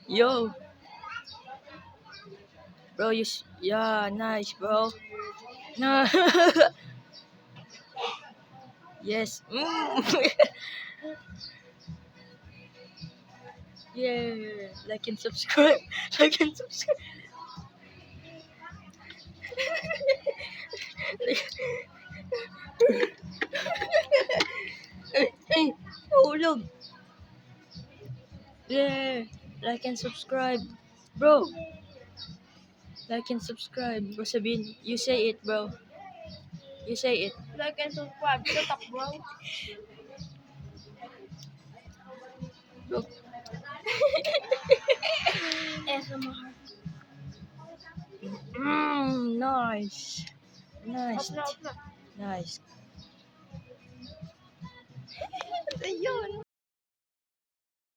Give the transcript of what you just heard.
Yo, bro, yeah, nice, bro. No. Yes. Yeah, like and subscribe. Like and subscribe. Hey, oh look. Yeah, like and subscribe, bro. Like and subscribe, bro. Sabihin, you say it, bro. You say it. Like and subscribe. Tutok, bro. Bro. ASMR. Nice. Nice. Off na, off na. Nice. Ayun.